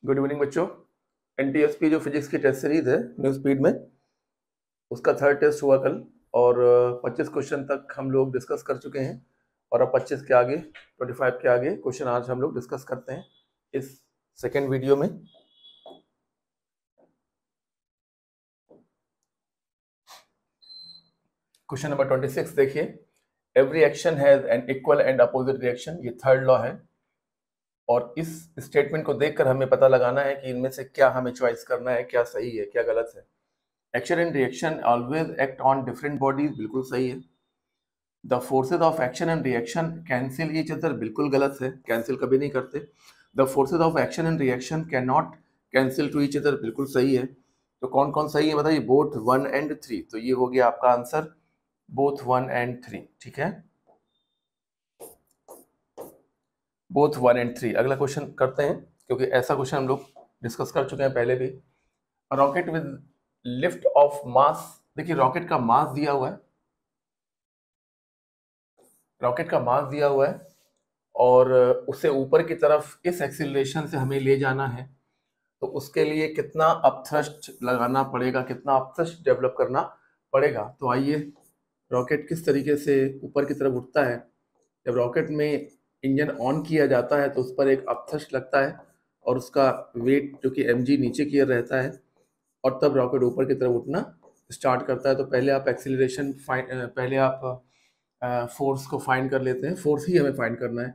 Good evening बच्चों। एनटीएसपी जो physics की टेस्ट सीरीज है न्यू स्पीड में, उसका थर्ड टेस्ट हुआ कल और 25 क्वेश्चन तक हम लोग डिस्कस कर चुके हैं और अब 25 के आगे 25 के आगे क्वेश्चन आज हम लोग डिस्कस करते हैं इस सेकेंड वीडियो में। क्वेश्चन नंबर 26 देखिए, every action has an equal and opposite reaction. ये थर्ड लॉ है और इस स्टेटमेंट को देखकर हमें पता लगाना है कि इनमें से क्या हमें चॉइस करना है, क्या सही है क्या गलत है। Action and reaction always act on different bodies, बिल्कुल सही है। The forces of action and reaction cancel each other, बिल्कुल गलत है, कैंसिल कभी नहीं करते। The forces of action and reaction can not cancel two each other, बिल्कुल सही है। तो कौन कौन सही है बताइए? Both 1 and 3। तो ये हो गया आपका आंसर, बोथ 1 एंड 3। ठीक है, बोथ 1 एंड 3। अगला क्वेश्चन करते हैं क्योंकि ऐसा क्वेश्चन हम लोग डिस्कस कर चुके हैं पहले भी। Rocket with lift of mass, देखिए रॉकेट का मास दिया हुआ है, रॉकेट का मास दिया हुआ है और उसे ऊपर की तरफ इस एक्सीलरेशन से हमें ले जाना है। तो उसके लिए कितना अपथ्रस्ट लगाना पड़ेगा, कितना अपथ्रस्ट डेवलप करना पड़ेगा। तो आइए, रॉकेट किस तरीके से ऊपर की तरफ उठता है। जब रॉकेट में इंजन ऑन किया जाता है तो उस पर एक अपथ्रस्ट लगता है और उसका वेट जो कि mg नीचे की ओर रहता है और तब रॉकेट ऊपर की तरफ उठना स्टार्ट करता है। तो पहले आप एक्सीलरेशन पहले आप फोर्स को फाइंड कर लेते हैं, फोर्स ही हमें फाइंड करना है।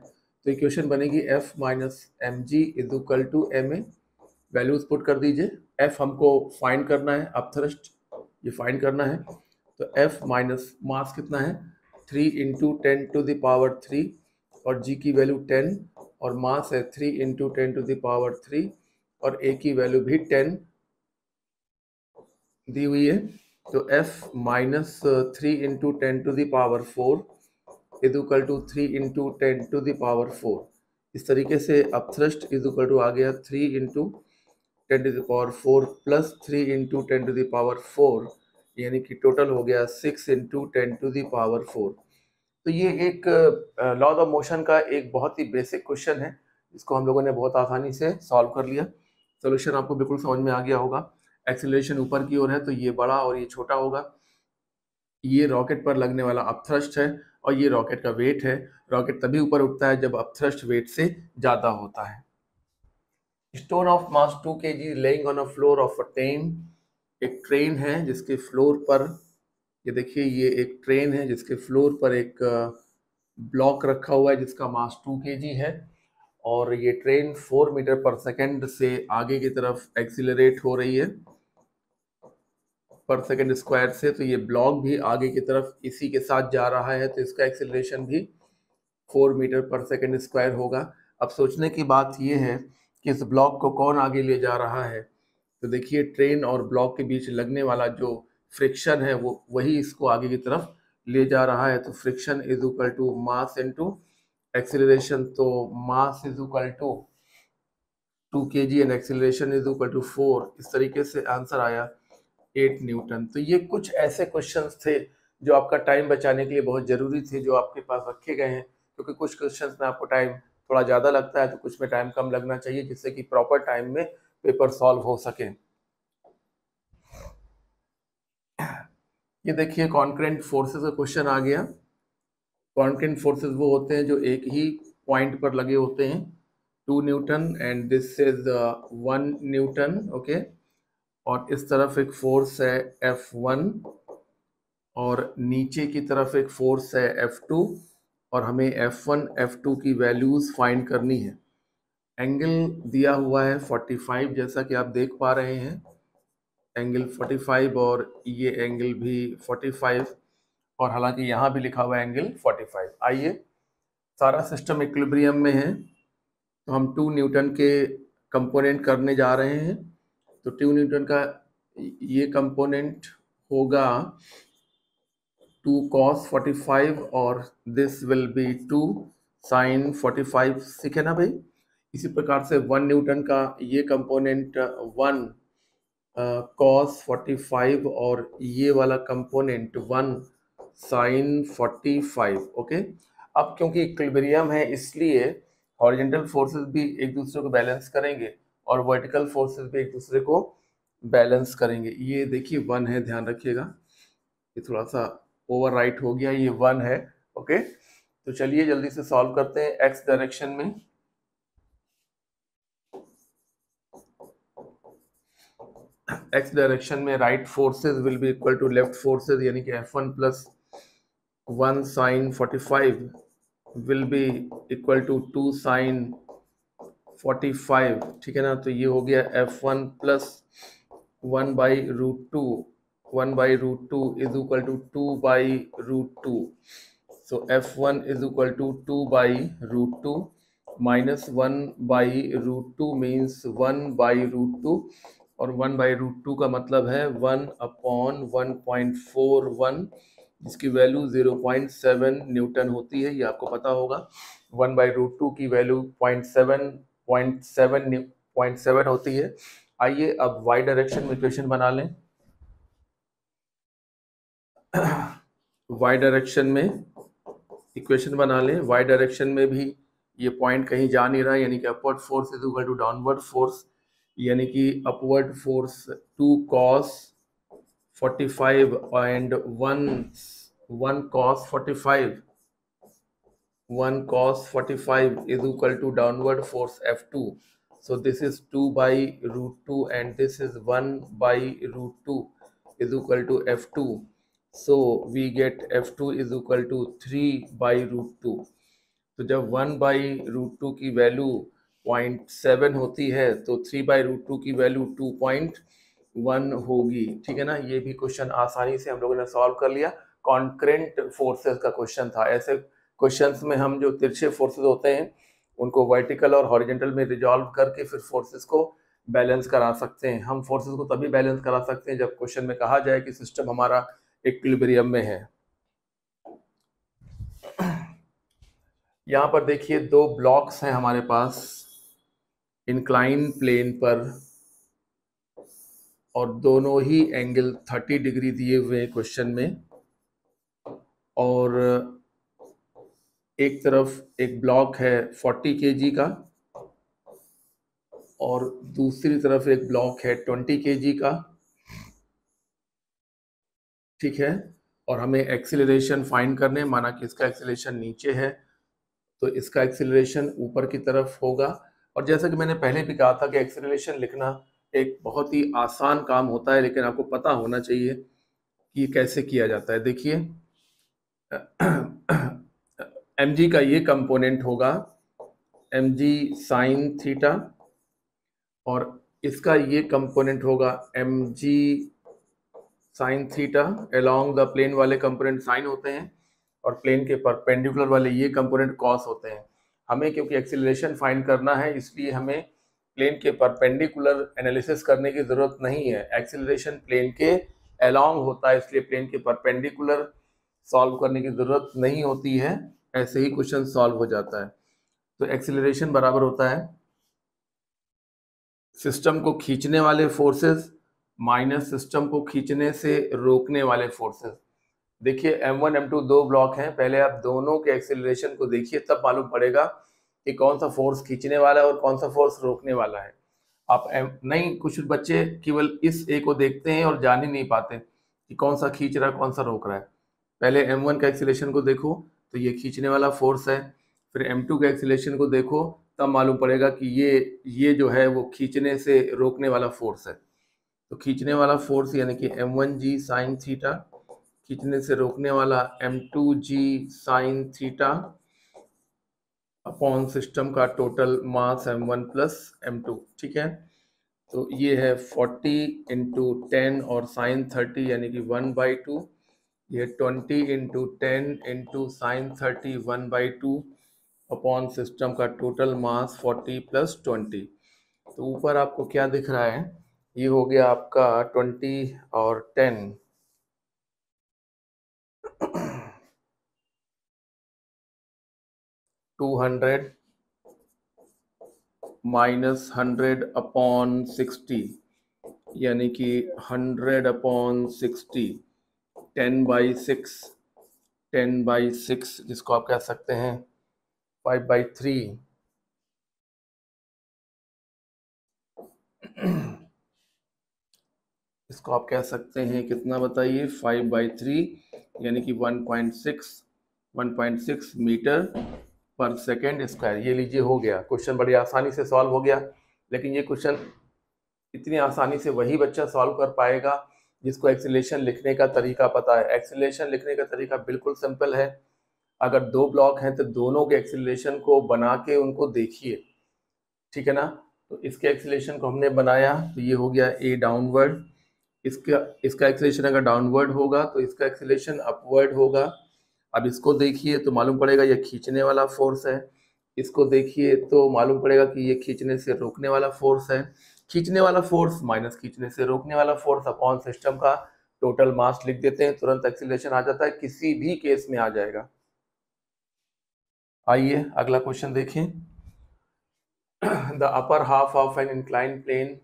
तो इक्वेशन बनेगी F minus M G is equal to M A. Values put कर दीजिए। F हमको फाइंड करना है, अपथ्रस्ट ये फाइंड करना है। तो F माइनस मास कितना है, 3 इंटू 10 टू द पावर 3 और G की वैल्यू 10 और मास है 3 इंटू 10 टू द पावर 3 और A की वैल्यू भी 10 दी हुई है। तो F minus 3 into 10 to the power 4 is equal to 3 into 10 to the power 4। इस तरीके से अपथ्रस्ट इज इक्वल टू आ गया 3 into 10 to the power 4 plus 3 into 10 to the power 4, यानी कि टोटल हो गया 6 इंटू 10 टू द पावर 4। तो ये एक लॉ ऑफ मोशन का एक बहुत ही बेसिक क्वेश्चन है, इसको हम लोगों ने बहुत आसानी से सॉल्व कर लिया। सोल्यूशन आपको बिल्कुल समझ में आ गया होगा। एक्सीलरेशन ऊपर की ओर है तो ये बड़ा और ये छोटा होगा। ये रॉकेट पर लगने वाला अपथ्रस्ट है और ये रॉकेट का वेट है। रॉकेट तभी ऊपर उठता है जब अपथ्रस्ट वेट से ज्यादा होता है। Stone of mass 2 kg laying on a floor of a train. एक ट्रेन है जिसके फ्लोर पर, ये देखिए ये एक ट्रेन है जिसके फ्लोर पर एक ब्लॉक रखा हुआ है जिसका मास 2 kg है और ये ट्रेन 4 मीटर पर सेकेंड से आगे की तरफ एक्सीलरेट हो रही है पर सेकेंड स्क्वायर से। तो ये ब्लॉक भी आगे की तरफ इसी के साथ जा रहा है तो इसका एक्सीलरेशन भी 4 मीटर पर सेकेंड स्क्वायर होगा। अब सोचने की बात ये है कि इस ब्लॉक को कौन आगे ले जा रहा है। तो देखिए ट्रेन और ब्लॉक के बीच लगने वाला जो फ्रिक्शन है वो वही इसको आगे की तरफ ले जा रहा है। तो friction is equal to mass into acceleration. तो mass is equal to 2 kg and acceleration is equal to 4। इस तरीके से आंसर आया 8 न्यूटन। तो ये कुछ ऐसे क्वेश्चंस थे जो आपका टाइम बचाने के लिए बहुत जरूरी थे, जो आपके पास रखे गए हैं, क्योंकि कुछ क्वेश्चंस में आपको टाइम थोड़ा ज़्यादा लगता है तो कुछ में टाइम कम लगना चाहिए जिससे कि प्रॉपर टाइम में पेपर सॉल्व हो सके। ये देखिए कॉन्करेंट फोर्सेस का क्वेश्चन आ गया। कॉन्करेंट फोर्सेस वो होते हैं जो एक ही पॉइंट पर लगे होते हैं। 2 Newton and this is 1 Newton, okay. और इस तरफ एक फोर्स है F1 और नीचे की तरफ एक फोर्स है F2 और हमें F1 F2 की वैल्यूज फाइंड करनी है। एंगल दिया हुआ है 45 जैसा कि आप देख पा रहे हैं, एंगल 45 और ये एंगल भी 45 और हालांकि यहाँ भी लिखा हुआ है एंगल 45। आइए, सारा सिस्टम इक्विलिब्रियम में है तो हम 2 न्यूटन के कंपोनेंट करने जा रहे हैं। तो 2 न्यूटन का ये कंपोनेंट होगा 2 cos 45 और दिस विल बी 2 sin 45। सीखे ना भाई। इसी प्रकार से 1 न्यूटन का ये कंपोनेंट 1 cos 45 और ये वाला कंपोनेंट 1 sin 45, ओके। अब क्योंकि इक्विलिब्रियम है इसलिए हॉरिजॉन्टल फोर्सेस भी एक दूसरे को बैलेंस करेंगे और वर्टिकल फोर्सेस भी एक दूसरे को बैलेंस करेंगे। ये देखिए 1 है, ध्यान रखिएगा, ये थोड़ा सा ओवरराइट हो गया, ये 1 है। ओके, तो चलिए जल्दी से सॉल्व करते हैं। एक्स डायरेक्शन में right forces will be equal to left forces, यानी कि F1 plus 1 sine 45 will be equal to 2 sine 45, ठीक है ना। तो ये हो गया F1 plus 1/√2 is equal to 2/√2। So F1 is equal to 2/√2 minus 1/√2 means 1/√2, और 1/√2 का मतलब है 1/1.41, जिसकी वैल्यू 0.7 न्यूटन होती है, ये आपको पता होगा। 1/√2 की वैल्यू 0.7 होती है। आइए अब y डायरेक्शन में इक्वेशन बना लें। y डायरेक्शन में इक्वेशन बना लें। y डायरेक्शन में भी ये पॉइंट कहीं जा नहीं रहा है, यानी कि upward force is equal to downward force, यानी कि upward force 2 cos 45 and 1 cos 45 is equal to downward force F2. So this is 2/√2 and this is 1/√2 is equal to F2. So we get F2 is equal to 3/√2. तो जब 1/√2 की value 0.7 होती है तो 3/√2 की value 2.1 होगी, ठीक है ना। ये भी क्वेश्चन आसानी से हम लोगों ने सॉल्व कर लिया। कॉन्करेंट फोर्सेस का क्वेश्चन था। ऐसे क्वेश्चंस में हम जो तिरछे फोर्सेस होते हैं उनको वर्टिकल और हॉरिजॉन्टल में रिजॉल्व करके फिर फोर्सेस को बैलेंस करा सकते हैं। हम फोर्सेस को तभी बैलेंस करा सकते हैं जब क्वेश्चन में कहा जाए कि सिस्टम हमारा इक्विलिब्रियम में है। यहाँ पर देखिए 2 ब्लॉक्स हैं हमारे पास इंक्लाइन प्लेन पर, और दोनों ही एंगल 30 डिग्री दिए हुए हैं क्वेश्चन में। और एक तरफ एक ब्लॉक है 40 kg का और दूसरी तरफ एक ब्लॉक है 20 kg का, ठीक है। और हमें एक्सीलरेशन फाइंड करने, माना कि इसका एक्सीलरेशन नीचे है तो इसका एक्सीलरेशन ऊपर की तरफ होगा। और जैसा कि मैंने पहले भी कहा था कि एक्सीलरेशन लिखना एक बहुत ही आसान काम होता है, लेकिन आपको पता होना चाहिए कि ये कैसे किया जाता है। देखिए mg का ये कंपोनेंट होगा mg साइन थीटा, और इसका ये कंपोनेंट होगा mg sine theta. Along the plane वाले कंपोनेंट साइन होते हैं और प्लेन के परपेंडिकुलर वाले ये कंपोनेंट कॉस होते हैं। हमें क्योंकि एक्सीलरेशन फाइंड करना है, इसलिए हमें प्लेन के परपेंडिकुलर एनालिसिस करने की जरूरत नहीं है। एक्सीलरेशन प्लेन के अलोंग होता है, इसलिए प्लेन के परपेंडिकुलर सॉल्व करने की जरूरत नहीं होती है, ऐसे ही क्वेश्चन सॉल्व हो जाता है। तो एक्सीलरेशन बराबर होता है सिस्टम को खींचने वाले फोर्सेस माइनस सिस्टम को खींचने से रोकने वाले फोर्सेस। देखिए M1 M2 दो ब्लॉक हैं, पहले आप दोनों के एक्सीलरेशन को देखिए, तब मालूम पड़ेगा कि कौन सा फोर्स खींचने वाला है और कौन सा फोर्स रोकने वाला है। आप नहीं, कुछ बच्चे केवल इस ए को देखते हैं और जान ही नहीं पाते कि कौन सा खींच रहा है कौन सा रोक रहा है। पहले M1 का एक्सीलरेशन को देखो तो ये खींचने वाला फोर्स है, फिर M2 के एक्सीलरेशन को देखो तब मालूम पड़ेगा कि ये जो है वो खींचने से रोकने वाला फोर्स है। तो खींचने वाला फोर्स यानी कि M1g साइन थीटा, खींचने से रोकने वाला M2g sine theta upon system का total mass M1 plus M2, ठीक है। तो ये है 40 इंटू 10 और साइन 30 यानी कि 1/2, ये 20 into 10 into sine 30 1/2 upon system का टोटल मास 40 प्लस 20। तो ऊपर आपको क्या दिख रहा है, ये हो गया आपका 20 और 10, 200 माइनस 100 अपॉन 60 यानी कि 100 अपॉन 60, 10/6, 10/6 जिसको आप कह सकते हैं 5/3, इसको आप कह सकते हैं कितना बताइए, 5/3 यानी कि 1.6 मीटर पर सेकेंड स्क्वायर। ये लीजिए हो गया क्वेश्चन, बड़ी आसानी से सॉल्व हो गया। लेकिन ये क्वेश्चन इतनी आसानी से वही बच्चा सॉल्व कर पाएगा जिसको एक्सीलरेशन लिखने का तरीका पता है। एक्सीलरेशन लिखने का तरीका बिल्कुल सिंपल है। अगर दो ब्लॉक हैं तो दोनों के एक्सीलरेशन को बना के उनको देखिए, ठीक है ना। तो इसके एक्सीलरेशन को हमने बनाया तो ये हो गया ए डाउनवर्ड। इसका इसका एक्सीलरेशन अगर डाउनवर्ड होगा तो इसका एक्सीलरेशन अपवर्ड होगा। अब इसको देखिए तो मालूम पड़ेगा ये खींचने वाला फोर्स है। इसको देखिए तो मालूम पड़ेगा कि ये खींचने से रोकने वाला फोर्स है। खींचने वाला फोर्स माइनस खींचने से रोकने वाला फोर्स अपॉन सिस्टम का टोटल मास लिख देते हैं, तुरंत एक्सीलरेशन आ जाता है, किसी भी केस में आ जाएगा। आइए अगला क्वेश्चन देखें। The upper half of an incline plane,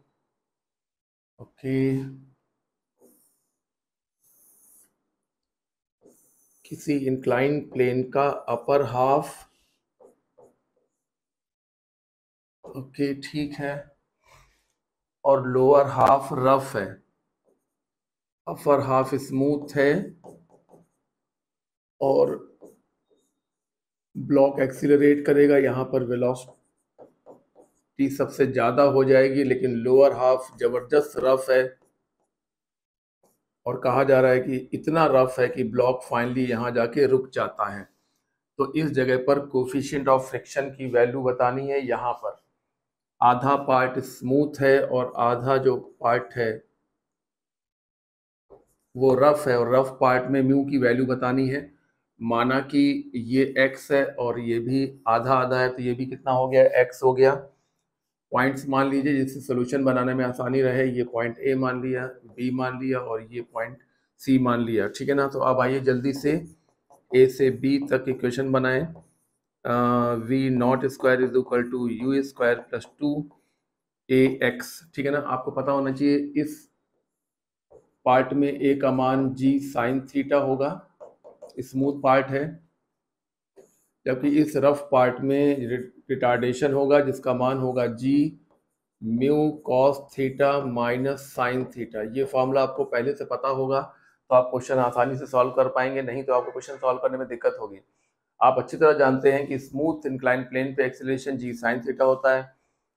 okay, किसी इंक्लाइन प्लेन का अपर हाफ, ओके ठीक है, और लोअर हाफ रफ है। अपर हाफ स्मूथ है और ब्लॉक एक्सीलरेट करेगा, यहाँ पर वेलोसिटी सबसे ज्यादा हो जाएगी, लेकिन लोअर हाफ जबरदस्त रफ है और कहा जा रहा है कि इतना रफ है कि ब्लॉक फाइनली यहाँ जाके रुक जाता है। तो इस जगह पर कोफिशिएंट ऑफ फ्रिक्शन की वैल्यू बतानी है। यहाँ पर आधा पार्ट स्मूथ है और आधा जो पार्ट है वो रफ है, और रफ पार्ट में म्यू की वैल्यू बतानी है। माना कि ये x है और ये भी आधा आधा है, तो ये भी कितना हो गया, x हो गया। पॉइंट्स मान लीजिए जिससे सोल्यूशन बनाने में आसानी रहे। ये पॉइंट A मान लिया, B मान लिया और ये पॉइंट C मान लिया, ठीक है ना। तो अब आइए जल्दी से A से B तक इक्वेशन बनाएं। V not square is equal to U square plus 2ax, ठीक है ना। आपको पता होना चाहिए इस पार्ट में A का मान g साइन थीटा होगा, स्मूथ पार्ट है, जबकि इस रफ पार्ट में रिटार्डेशन होगा जिसका मान होगा g mu cos theta minus sine theta. ये फॉर्मूला आपको पहले से पता होगा तो आप क्वेश्चन आसानी से सॉल्व कर पाएंगे, नहीं तो आपको क्वेश्चन सॉल्व करने में दिक्कत होगी। आप अच्छी तरह जानते हैं कि स्मूथ इंक्लाइन प्लेन पे एक्सीलरेशन g साइन थीटा होता है,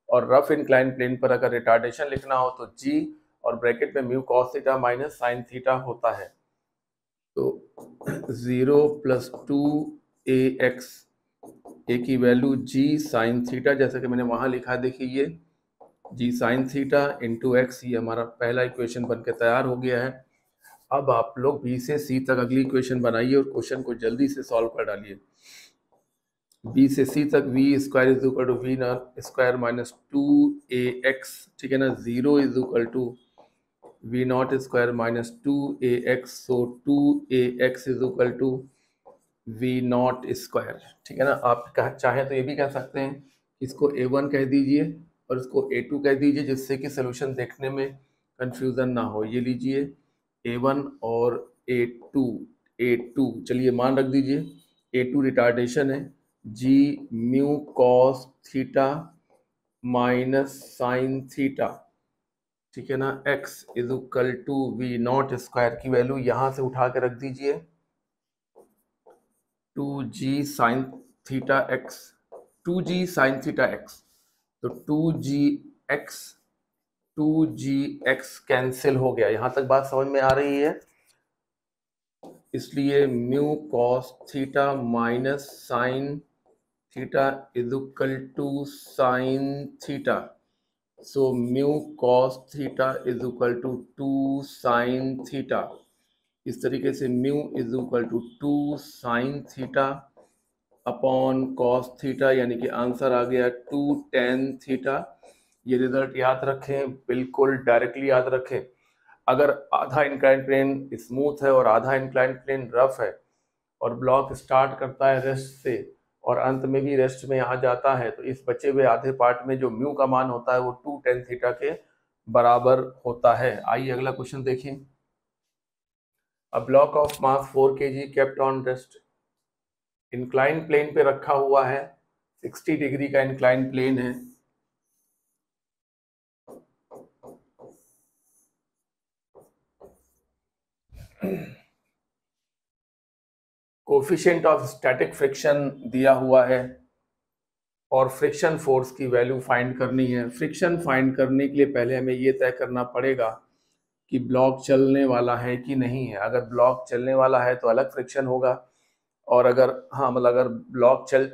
और रफ इंक्लाइन प्लेन पर अगर रिटार्डेशन लिखना हो तो g और ब्रैकेट में mu cos theta minus sine theta होता है। तो 0 + 2ax, ए की वैल्यू g साइन थीटा, जैसा कि मैंने वहां लिखा, देखिए ये g sine theta into x, ये हमारा पहला इक्वेशन बनके तैयार हो गया है। अब आप लोग b से c तक अगली इक्वेशन बनाइए और क्वेश्चन को जल्दी से सॉल्व कर डालिए। b से c तक v square is equal to v not square minus 2ax, ठीक है ना। 0 is equal to v not square minus 2ax, so 2ax is equal to v not square, ठीक है ना। आप चाहें तो ये भी कह सकते हैं, इसको a1 कह दीजिए और इसको a2 कह दीजिए, जिससे कि सोल्यूशन देखने में कंफ्यूजन ना हो। ये लीजिए a1 और a2 चलिए मान रख दीजिए। a2 रिटार्डेशन है, g mu cos theta minus sine theta, ठीक है ना। x is equal to v not square की वैल्यू यहां से उठा के रख दीजिए 2g sine theta x, 2g sine theta x, तो 2gx कैंसिल हो गया। यहां तक बात समझ में आ रही है। इसलिए mu cos theta minus sine theta is equal to sine theta, so mu cos theta is equal to 2 sine theta. इस तरीके से mu is equal to 2 sine theta upon cos theta, यानी कि आंसर आ गया 2 टेन थीटा। ये result याद रखें, बिल्कुल डायरेक्टली याद रखें। अगर आधा इंक्लाइन प्लेन स्मूथ है और आधा इंक्लाइन प्लेन रफ है और ब्लॉक स्टार्ट करता है रेस्ट से और अंत में भी रेस्ट में आ जाता है, तो इस बचे हुए आधे पार्ट में जो म्यू का मान होता है वो 2 टेन थीटा के बराबर होता है। आइए अगला क्वेश्चन देखें। A block of mass 4 kg kept on rest, incline plane पे रखा हुआ है, 60 डिग्री का इंक्लाइन प्लेन है। कोफिशिएंट ऑफ स्टैटिक फ्रिक्शन दिया हुआ है और फ्रिक्शन फोर्स की वैल्यू फाइंड करनी है। फ्रिक्शन फाइंड करने के लिए पहले हमें ये तय करना पड़ेगा कि ब्लॉक चलने वाला है कि नहीं है। अगर ब्लॉक चलने वाला है तो अलग फ्रिक्शन होगा, और अगर अगर ब्लॉक चल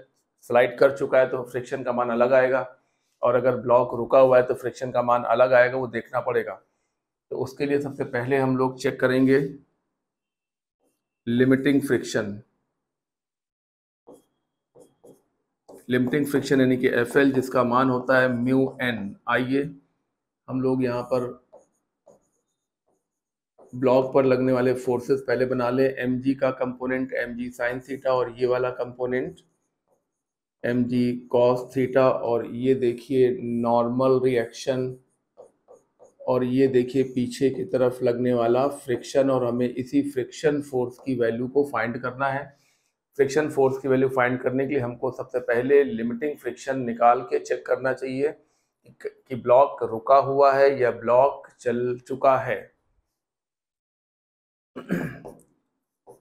स्लाइड कर चुका है तो फ्रिक्शन का मान अलग आएगा, और अगर ब्लॉक रुका हुआ है तो फ्रिक्शन का मान अलग आएगा, वो देखना पड़ेगा। तो उसके लिए सबसे पहले हम लोग चेक करेंगे लिमिटिंग फ्रिक्शन। लिमिटिंग फ्रिक्शन यानी कि FL, जिसका मान होता है म्यू एन। आइए हम लोग यहाँ पर ब्लॉक पर लगने वाले फोर्सेस पहले बना ले। mg का कंपोनेंट mg साइन थीटा, और ये वाला कंपोनेंट mg कॉस थीटा, और ये देखिए नॉर्मल रिएक्शन, और ये देखिए पीछे की तरफ लगने वाला फ्रिक्शन, और हमें इसी फ्रिक्शन फोर्स की वैल्यू को फाइंड करना है। फ्रिक्शन फोर्स की वैल्यू फाइंड करने के लिए हमको सबसे पहले लिमिटिंग फ्रिक्शन निकाल के चेक करना चाहिए कि ब्लॉक रुका हुआ है या ब्लॉक चल चुका है।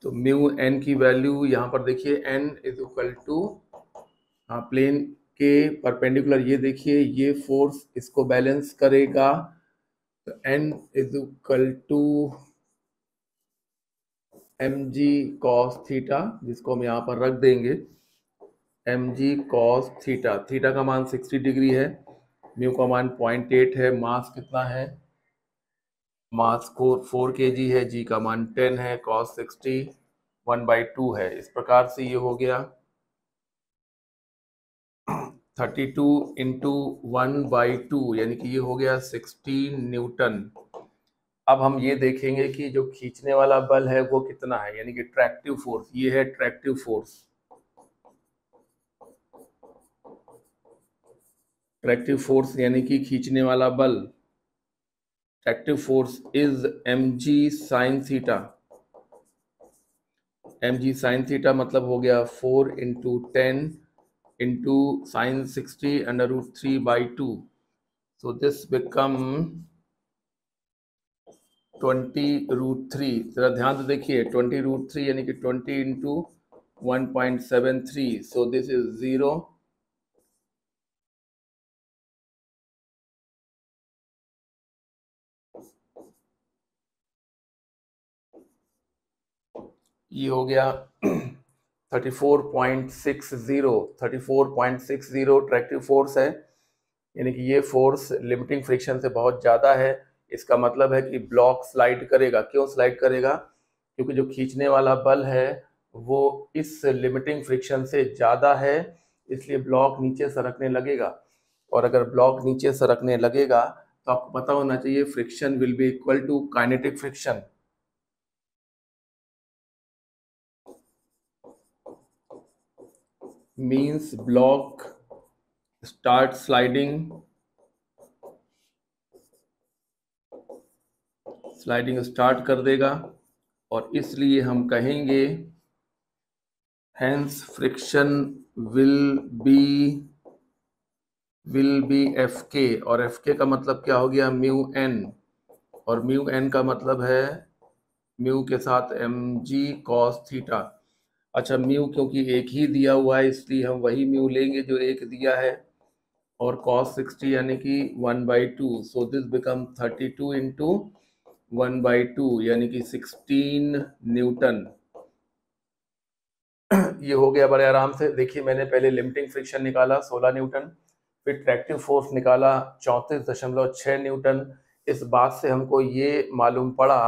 तो म्यू एन की वैल्यू यहाँ पर देखिए, n is equal to plane के परपेंडिकुलर, ये देखिए ये फोर्स इसको बैलेंस करेगा, तो n is equal to mg cos theta, जिसको हम यहाँ पर रख देंगे mg cos थीटा। थीटा का मान 60 डिग्री है, म्यू का मान 0.8 है, मास कितना है, मास को 4 kg है, g का मान 10 है, cos 60 1/2 है। इस प्रकार से ये हो गया 32 इंटू 1/2, यानी कि ये हो गया 16 न्यूटन। अब हम ये देखेंगे कि जो खींचने वाला बल है वो कितना है, यानी कि ट्रैक्टिव फोर्स। ये है ट्रैक्टिव फोर्स। ट्रैक्टिव फोर्स यानी कि खींचने वाला बल। Tractive force is mg sine theta. mg sine theta मतलब हो गया 4 into 10 into sine 60 √3/2। So this become 20√3। जरा ध्यान से देखिए, 20√3 यानी कि 20 इंटू 1.73। So this is 0। ये हो गया 34.60 ट्रैक्टिव फोर्स है, यानी कि ये फोर्स लिमिटिंग फ्रिक्शन से बहुत ज़्यादा है। इसका मतलब है कि ब्लॉक स्लाइड करेगा। क्यों स्लाइड करेगा? क्योंकि जो खींचने वाला बल है वो इस लिमिटिंग फ्रिक्शन से ज़्यादा है, इसलिए ब्लॉक नीचे सरकने लगेगा। और अगर ब्लॉक नीचे सरकने लगेगा तो आपको पता होना चाहिए friction will be equal to kinetic friction. Means block start sliding start कर देगा, और इसलिए हम कहेंगे hence friction will be Fk, और Fk का मतलब क्या हो गया, म्यू एन, और म्यू एन का मतलब है म्यू के साथ mg cos थीटा। अच्छा, म्यू क्योंकि एक ही दिया हुआ है इसलिए हम वही म्यू लेंगे जो एक दिया है, और cos 60 यानी कि 1/2। सो दिस बिकम 32 इंटू 1/2 यानी कि 16 न्यूटन। ये हो गया बड़े आराम से। देखिए मैंने पहले लिमिटिंग फ्रिक्शन निकाला 16 न्यूटन, फिर ट्रैक्टिव फोर्स निकाला 34.6 न्यूटन। इस बात से हमको ये मालूम पड़ा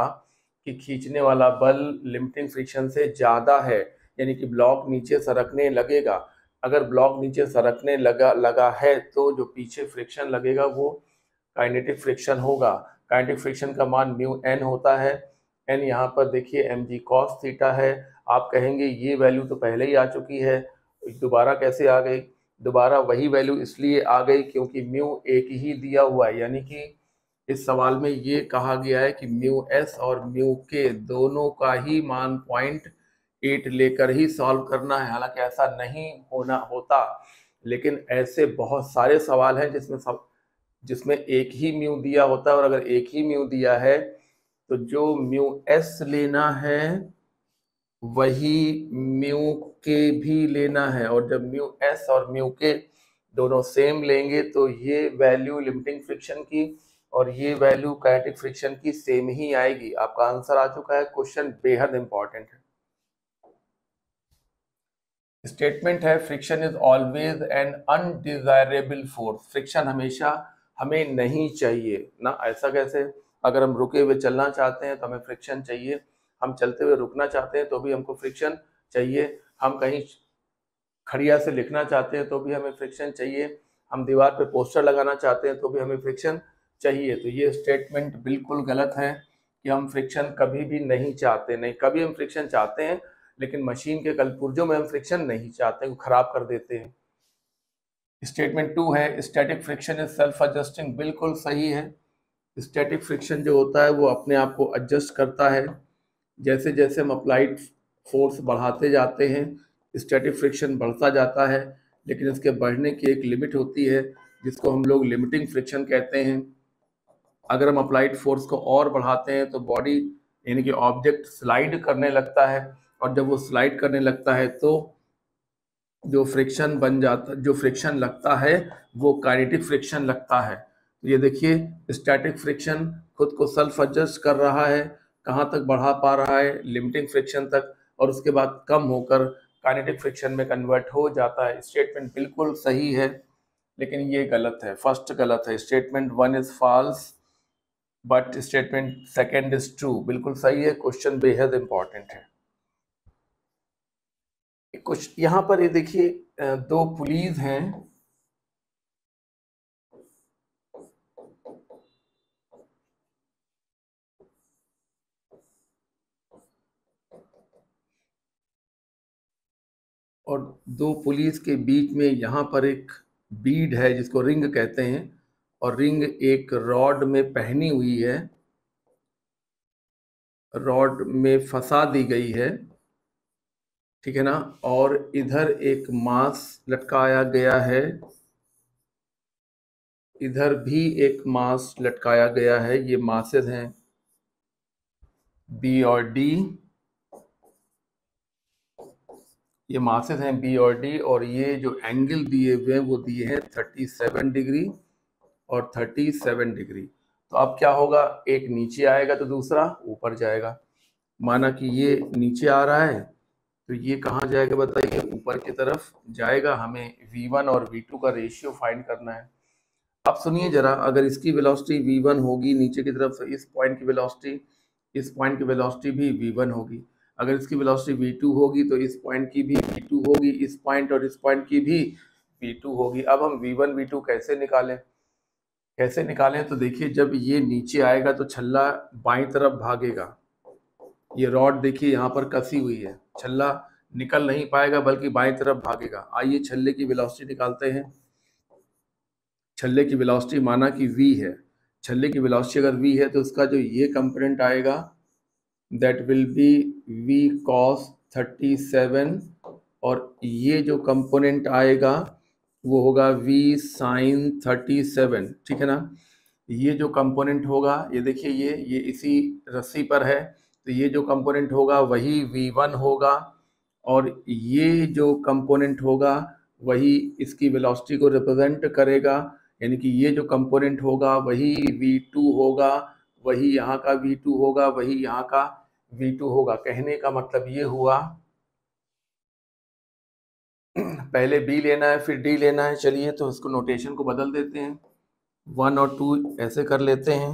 कि खींचने वाला बल लिमिटिंग फ्रिक्शन से ज़्यादा है, यानी कि ब्लॉक नीचे सरकने लगेगा। अगर ब्लॉक नीचे सरकने लगा है तो जो पीछे फ्रिक्शन लगेगा वो काइनेटिक फ्रिक्शन होगा। काइनेटिक फ्रिक्शन का मान म्यू एन होता है। एन यहाँ पर देखिए mg cos थीटा है। आप कहेंगे ये वैल्यू तो पहले ही आ चुकी है, दोबारा कैसे आ गई? दोबारा वही वैल्यू इसलिए आ गई क्योंकि म्यू एक ही दिया हुआ है, यानी कि इस सवाल में ये कहा गया है कि म्यू एस और म्यू के दोनों का ही मान 0.8 लेकर ही सॉल्व करना है। हालांकि ऐसा नहीं होता, लेकिन ऐसे बहुत सारे सवाल हैं जिसमें एक ही म्यू दिया होता है, और अगर एक ही म्यू दिया है तो जो म्यू एस लेना है वही म्यू के भी लेना है, और जब म्यू एस और म्यू के दोनों सेम लेंगे तो ये वैल्यू लिमिटिंग फ्रिक्शन की और ये वैल्यू काइनेटिक फ्रिक्शन की सेम ही आएगी। आपका आंसर आ चुका है। क्वेश्चन बेहद इंपॉर्टेंट है। स्टेटमेंट है friction is always an undesirable force. Friction हमेशा हमें नहीं चाहिए ना। ऐसा कैसे? अगर हम रुके हुए चलना चाहते हैं तो हमें फ्रिक्शन चाहिए, हम चलते हुए रुकना चाहते हैं तो भी हमको फ्रिक्शन चाहिए, हम कहीं खड़िया से लिखना चाहते हैं तो भी हमें फ्रिक्शन चाहिए, हम दीवार पे पोस्टर लगाना चाहते हैं तो भी हमें फ्रिक्शन चाहिए। तो ये स्टेटमेंट बिल्कुल गलत है कि हम फ्रिक्शन कभी भी नहीं चाहते। नहीं, कभी हम फ्रिक्शन चाहते हैं लेकिन मशीन के कलपुर्जों में हम फ्रिक्शन नहीं चाहते, वो खराब कर देते हैं। स्टेटमेंट 2 है static friction is self adjusting. बिल्कुल सही है। स्टैटिक फ्रिक्शन जो होता है वो अपने आप को एडजस्ट करता है। जैसे जैसे हम अप्लाइड फोर्स बढ़ाते जाते हैं स्टैटिक फ्रिक्शन बढ़ता जाता है, लेकिन इसके बढ़ने की एक लिमिट होती है जिसको हम लोग लिमिटिंग फ्रिक्शन कहते हैं। अगर हम अप्लाइड फोर्स को और बढ़ाते हैं तो बॉडी यानी कि ऑब्जेक्ट स्लाइड करने लगता है, और जब वो स्लाइड करने लगता है तो जो फ्रिक्शन बन जाता, जो फ्रिक्शन लगता है वो काइनेटिक फ्रिक्शन लगता है। तो ये देखिए स्टैटिक फ्रिक्शन खुद को सेल्फ एडजस्ट कर रहा है, कहाँ तक बढ़ा पा रहा है? लिमिटिंग फ्रिक्शन तक, और उसके बाद कम होकर काइनेटिक फ्रिक्शन में कन्वर्ट हो जाता है। स्टेटमेंट बिल्कुल सही है लेकिन ये गलत है। फर्स्ट गलत है, statement 1 is false but statement second is true. बिल्कुल सही है। क्वेश्चन बेहद इंपॉर्टेंट है। कुछ यहाँ पर ये देखिए दो पुलीज हैं, और दो पुलिस के बीच में यहाँ पर एक बीड है जिसको रिंग कहते हैं, और रिंग एक रॉड में पहनी हुई है, रॉड में फंसा दी गई है, ठीक है ना। और इधर एक मास लटकाया गया है, इधर भी एक मास लटकाया गया है। ये मासेस हैं बी और डी, ये मासेस हैं बी और डी, और ये जो एंगल दिए हुए हैं वो दिए हैं 37 डिग्री और 37 डिग्री। तो अब क्या होगा, एक नीचे आएगा तो दूसरा ऊपर जाएगा। माना कि ये नीचे आ रहा है तो ये कहाँ जाएगा बताइए? ऊपर की तरफ जाएगा। हमें v1 और v2 का रेशियो फाइंड करना है। अब सुनिए जरा, अगर इसकी वेलोसिटी v1 होगी नीचे की तरफ, तो इस पॉइंट की वेलोसिटी, इस पॉइंट की वेलोसिटी भी v1 होगी। अगर इसकी वेलोसिटी v2 होगी तो इस पॉइंट की भी v2 होगी, इस पॉइंट और इस पॉइंट की भी v2 होगी। अब हम v1 v2 कैसे निकालें? कैसे निकालें? तो देखिए जब ये नीचे आएगा तो छल्ला बाईं तरफ भागेगा। ये रॉड देखिए यहाँ पर कसी हुई है, छल्ला निकल नहीं पाएगा बल्कि बाईं तरफ भागेगा। आइए छल्ले की वेलोसिटी निकालते हैं। छल्ले की वेलोसिटी माना कि v है, छल्ले की वेलोसिटी अगर v है तो उसका जो ये कंपोनेंट आएगा that will be v cos 37, और ये जो कंपोनेंट आएगा वो होगा v sin 37, ठीक है ना। ये जो कंपोनेंट होगा, ये देखिए ये इसी रस्सी पर है, तो ये जो कंपोनेंट होगा वही v1 होगा, और ये जो कंपोनेंट होगा वही इसकी वेलोसिटी को रिप्रेजेंट करेगा। यानी कि ये जो कंपोनेंट होगा वही v2 होगा, वही यहाँ का v2 होगा, वही यहाँ का v2 होगा। कहने का मतलब ये हुआ पहले b लेना है फिर d लेना है। चलिए तो इसको नोटेशन को बदल देते हैं, 1 और 2 ऐसे कर लेते हैं,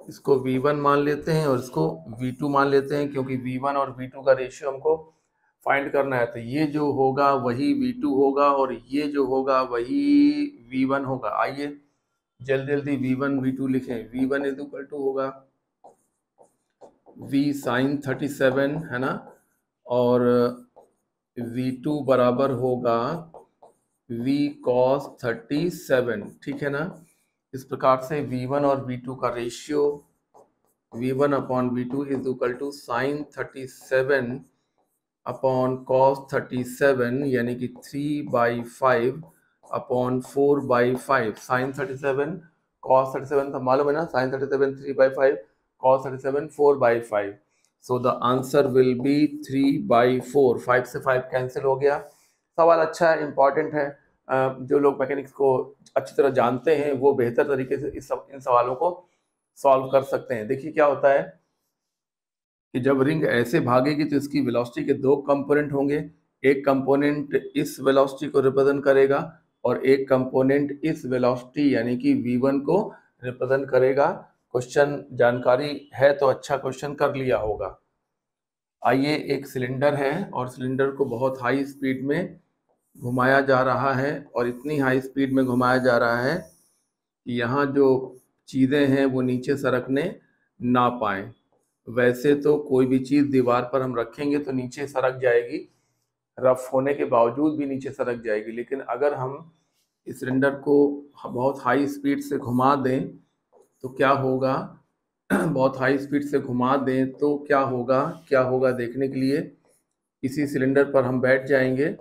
इसको v1 मान लेते हैं और इसको v2 मान लेते हैं, क्योंकि v1 और v2 का रेशियो हमको फाइंड करना है। तो ये जो होगा वही v2 होगा और ये जो होगा वही v1 होगा। आइए जल्दी जल्दी v1 v2 लिखें। v1 इज इक्वल टू होगा v sin 37, है ना, और v2 बराबर होगा v cos 37, ठीक है ना। इस प्रकार से v1 और v2 का ratio v1 upon v2 is equal to sine 37 upon cos 37, यानी कि 3/5 अपॉन 4/5। साइन 37 cos 37 तो मालूम है ना, sin 37 3/5, cos 37 4/5. So the answer will be 3/4. 5 से 5 कैंसिल हो गया. सवाल अच्छा है, इम्पॉर्टेंट है. जो लोग मैकेनिक्स को अच्छी तरह जानते हैं वो बेहतर तरीके से इन सवालों को सॉल्व कर सकते हैं. देखिए क्या होता है कि जब रिंग ऐसे भागेगी तो इसकी वेलोसिटी के दो कंपोनेंट होंगे. एक कंपोनेंट इस वेलोसिटी को रिप्रेजेंट करेगा और एक कंपोनेंट इस वेलोसिटी यानी कि v1 को रिप्रेजेंट करेगा. क्वेश्चन जानकारी है तो अच्छा क्वेश्चन कर लिया होगा. आइए, एक सिलेंडर है और सिलेंडर को बहुत हाई स्पीड में घुमाया जा रहा है और इतनी हाई स्पीड में घुमाया जा रहा है कि यहाँ जो चीज़ें हैं वो नीचे सरकने ना पाएँ. वैसे तो कोई भी चीज़ दीवार पर हम रखेंगे तो नीचे सरक जाएगी, रफ होने के बावजूद भी नीचे सरक जाएगी. लेकिन अगर हम इस सिलेंडर को बहुत हाई स्पीड से घुमा दें तो क्या होगा बहुत हाई स्पीड से घुमा दें तो क्या होगा देखने के लिए इसी सिलेंडर पर हम बैठ जाएंगे,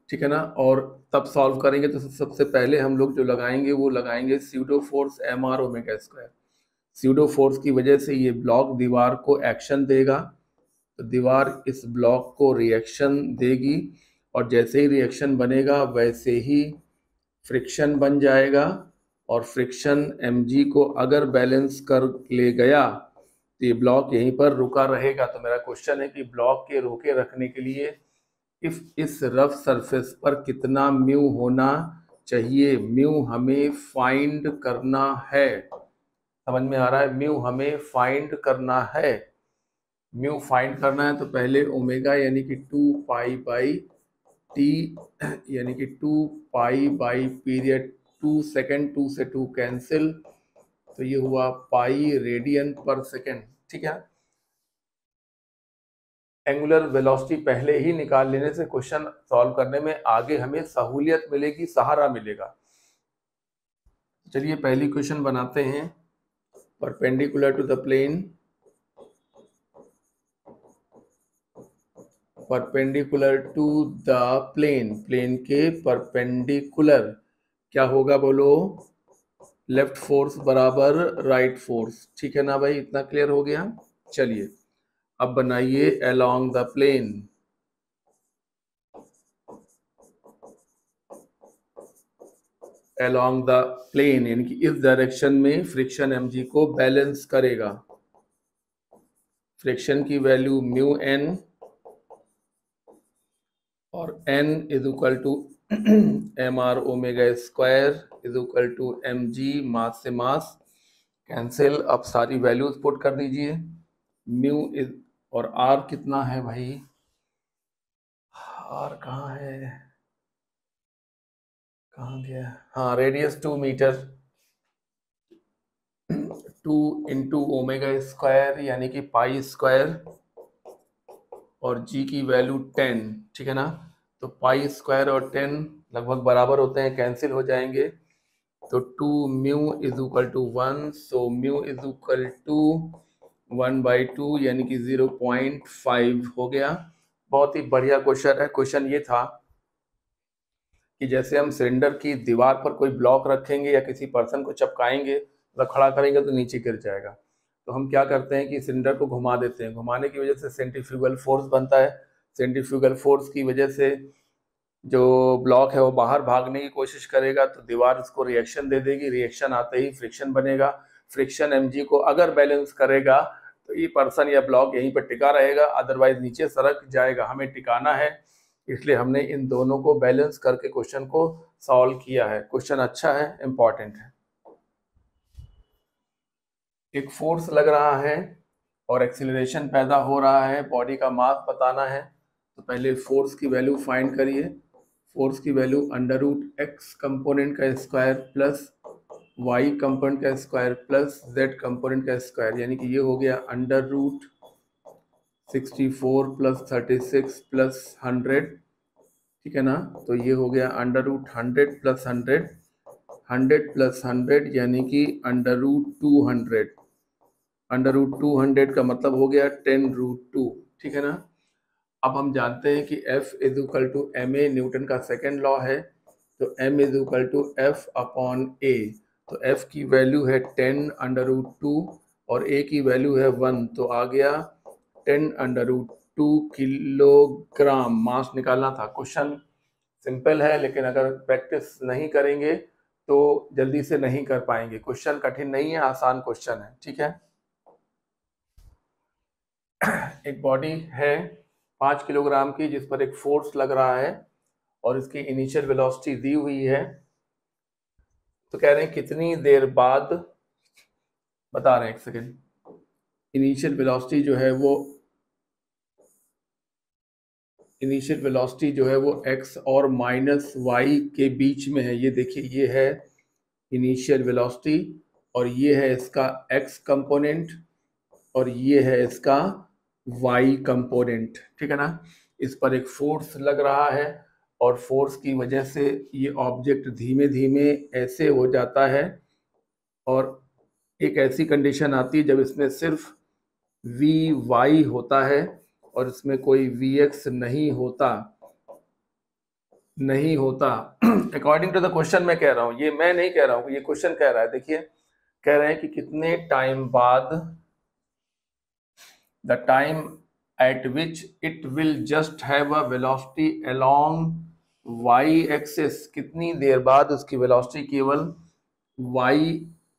ठीक है ना. और तब सॉल्व करेंगे तो सबसे पहले हम लोग जो लगाएंगे वो लगाएंगे pseudo force mr omega square. Pseudo force की वजह से ये ब्लॉक दीवार को एक्शन देगा, तो दीवार इस ब्लॉक को रिएक्शन देगी और जैसे ही रिएक्शन बनेगा वैसे ही फ्रिक्शन बन जाएगा. और फ्रिक्शन mg को अगर बैलेंस कर ले गया तो ये ब्लॉक यहीं पर रुका रहेगा. तो मेरा क्वेश्चन है कि ब्लॉक के रोके रखने के लिए इस रफ सरफेस पर कितना म्यू होना चाहिए. म्यू हमें फाइंड करना है, समझ में आ रहा है. म्यू हमें फाइंड करना है. म्यू फाइंड करना है तो पहले ओमेगा यानी कि 2π/t यानी कि 2π पीरियड 2 सेकेंड, 2 से 2 कैंसिल, तो ये हुआ पाई रेडियन पर सेकेंड, ठीक है. एंगुलर वेलोसिटी पहले ही निकाल लेने से क्वेश्चन सॉल्व करने में आगे हमें सहूलियत मिलेगी, सहारा मिलेगा. चलिए पहली क्वेश्चन बनाते हैं. Perpendicular to the plane, perpendicular to the plane, plane के परपेंडिकुलर क्या होगा बोलो. लेफ्ट फोर्स बराबर राइट फोर्स, ठीक है ना भाई, इतना क्लियर हो गया. चलिए अब बनाइए along the plane. Along the plane यानी कि इस डायरेक्शन में फ्रिक्शन mg को बैलेंस करेगा. फ्रिक्शन की वैल्यू म्यू n और n is equal to mr omega square is equal to mg, mass से मास कैंसिल. अब सारी वैल्यूज पुट कर दीजिए. म्यू इज और r कितना है भाई, r कहाँ है, कहाँ गया, हाँ radius 2 metre. 2 into omega square यानी कि पाई स्क्वायर और g की वैल्यू 10, ठीक है ना. तो पाई स्क्वायर और 10 लगभग बराबर होते हैं, कैंसिल हो जाएंगे. तो 2 mu is equal to 1, so mu is equal to 1/2 यानी कि 0.5 हो गया. बहुत ही बढ़िया क्वेश्चन है. क्वेश्चन ये था कि जैसे हम सिलेंडर की दीवार पर कोई ब्लॉक रखेंगे या किसी पर्सन को चपकाएंगे मतलब खड़ा करेंगे तो नीचे गिर जाएगा. तो हम क्या करते हैं कि सिलेंडर को घुमा देते हैं. घुमाने की वजह से सेंट्रीफ्यूगल फोर्स बनता है. सेंट्रीफ्यूगल फोर्स की वजह से जो ब्लॉक है वो बाहर भागने की कोशिश करेगा तो दीवार उसको रिएक्शन दे देगी. रिएक्शन आते ही फ्रिक्शन बनेगा. फ्रिक्शन mg को अगर बैलेंस करेगा तो ये पर्सन या ब्लॉक यहीं पर टिका रहेगा, अदरवाइज नीचे सरक जाएगा. हमें टिकाना है इसलिए हमने इन दोनों को बैलेंस करके क्वेश्चन को सॉल्व किया है. क्वेश्चन अच्छा है, इंपॉर्टेंट है. एक फोर्स लग रहा है और एक्सीलरेशन पैदा हो रहा है, बॉडी का मास बताना है. तो पहले फोर्स की वैल्यू फाइंड करिए. फोर्स की वैल्यू √x कंपोनेंट का स्क्वायर प्लस y कंपोनेंट का स्क्वायर प्लस z कंपोनेंट का स्क्वायर यानी कि ये हो गया √64 प्लस 36 प्लस 100, ठीक है ना. तो ये हो गया √100 प्लस 100, 100 प्लस 100 यानी कि √200. √200 का मतलब हो गया 10√2, ठीक है ना. अब हम जानते हैं कि F is equal to ma, Newton का सेकेंड लॉ है. तो m is equal to f upon a। तो f की वैल्यू है 10√2 और a की वैल्यू है 1, तो आ गया 10√2 किलोग्राम मास निकालना था। क्वेश्चन सिंपल है, लेकिन अगर प्रैक्टिस नहीं करेंगे तो जल्दी से नहीं कर पाएंगे। क्वेश्चन कठिन नहीं है, आसान क्वेश्चन है, ठीक है। एक बॉडी है 5 किलोग्राम की जिस पर एक फोर्स लग रहा है और इसकी इनिशियल वेलोसिटी दी हुई है। तो कह रहे हैं कितनी देर बाद, बता रहे हैं, एक सेकेंड। इनिशियल वेलोसिटी जो है वो x और माइनस y के बीच में है। ये देखिए, ये है इनिशियल वेलोसिटी और ये है इसका x कंपोनेंट और ये है इसका y कंपोनेंट, ठीक है ना। इस पर एक फोर्स लग रहा है और फोर्स की वजह से ये ऑब्जेक्ट धीमे धीमे ऐसे हो जाता है और एक ऐसी कंडीशन आती है जब इसमें सिर्फ vy होता है और इसमें कोई vx नहीं होता। अकॉर्डिंग टू द क्वेश्चन मैं कह रहा हूँ, ये मैं नहीं कह रहा हूँ, ये क्वेश्चन कह रहा है। देखिए, कह रहे हैं कि कितने टाइम बाद, the time at which it will just have a velocity along y axis, कितनी देर बाद उसकी वेलोसिटी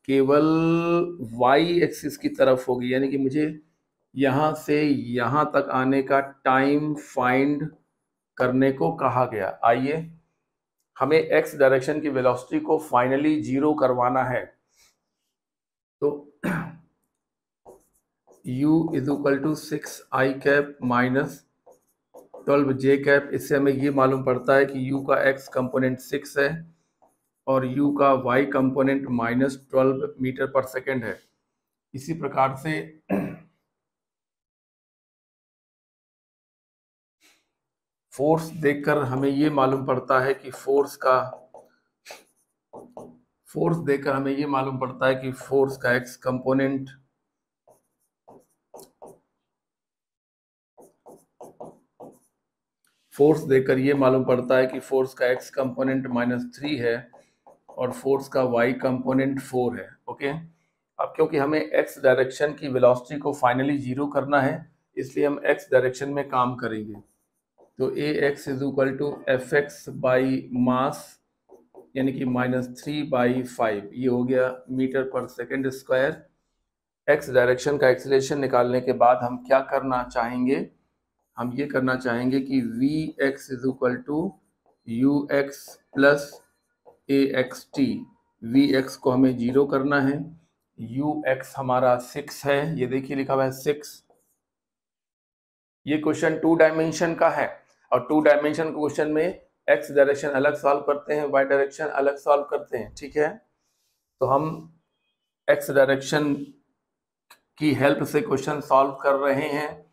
केवल y एक्सिस की तरफ होगी। यानी कि मुझे यहां से यहां तक आने का टाइम फाइंड करने को कहा गया। आइए, हमें x डायरेक्शन की वेलोसिटी को फाइनली 0 करवाना है। तो u is equal to 6i cap minus 12j cap. इससे हमें ये मालूम पड़ता है कि u का x कंपोनेंट 6 है और u का y कंपोनेंट -12 मीटर पर सेकेंड है। इसी प्रकार से फोर्स देखकर हमें ये मालूम पड़ता है कि फोर्स का x कंपोनेंट -3 है और फोर्स का y कंपोनेंट 4 है। ओके, अब क्योंकि हमें x डायरेक्शन की वेलोसिटी को फाइनली 0 करना है, इसलिए हम x डायरेक्शन में काम करेंगे। तो ax is equal to fx by mass, यानी कि -3/5, ये हो गया मीटर पर सेकेंड स्क्वायर। x डायरेक्शन का एक्सीलरेशन निकालने के बाद हम क्या करना चाहेंगे? हम ये करना चाहेंगे कि vx is equal to ux plus axt। vx को हमें 0 करना है, ux हमारा 6 है, ये देखिए लिखा हुआ है 6। ये क्वेश्चन 2 डायमेंशन का है और 2 डायमेंशन क्वेश्चन में x डायरेक्शन अलग सॉल्व करते हैं, y डायरेक्शन अलग सॉल्व करते हैं, ठीक है। तो हम x डायरेक्शन की हेल्प से क्वेश्चन सॉल्व कर रहे हैं,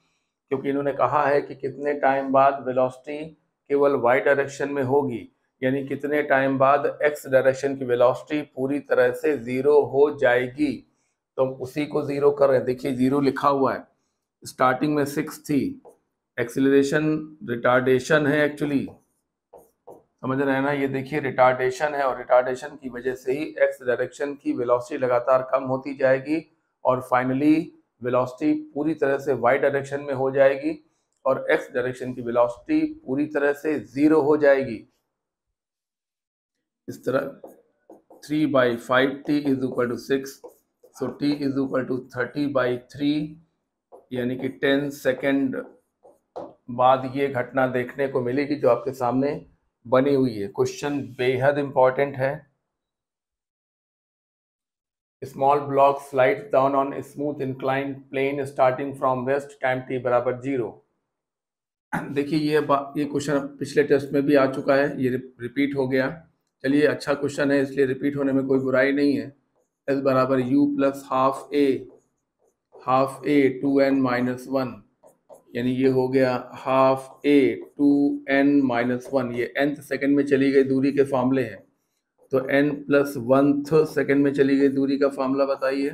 क्योंकि इन्होंने कहा है कि कितने टाइम बाद वेलोसिटी केवल y डायरेक्शन में होगी, यानी कितने टाइम बाद x डायरेक्शन की वेलोसिटी पूरी तरह से 0 हो जाएगी। तो हम उसी को 0 कर रहे हैं। देखिए 0 लिखा हुआ है, स्टार्टिंग में 6 थी, एक्सीलरेशन रिटार्डेशन है एक्चुअली, समझ रहे हैं ना। ये देखिए रिटार्डेशन है और रिटार्डेशन की वजह से ही x डायरेक्शन की वेलोसिटी लगातार कम होती जाएगी और फाइनली वेलोसिटी पूरी तरह से y डायरेक्शन में हो जाएगी और x डायरेक्शन की वेलोसिटी पूरी तरह से 0 हो जाएगी। इस तरह 3/5t is equal to 6, so t is equal to 30/3, यानी कि 10 सेकेंड बाद ये घटना देखने को मिलेगी जो आपके सामने बनी हुई है। क्वेश्चन बेहद इंपॉर्टेंट है। Small block slide down on smooth inclined plane starting from rest, time t बराबर 0। देखिए ये क्वेश्चन पिछले टेस्ट में भी आ चुका है, ये रिपीट हो गया। चलिए, अच्छा क्वेश्चन है इसलिए रिपीट होने में कोई बुराई नहीं है। s बराबर u plus half a 2n-1, यानी ये हो गया हाफ a 2n-1। ये nth सेकंड में चली गई दूरी के फॉर्मूले हैं, तो n प्लस 1th सेकंड में चली गई दूरी का फॉर्मूला बताइए।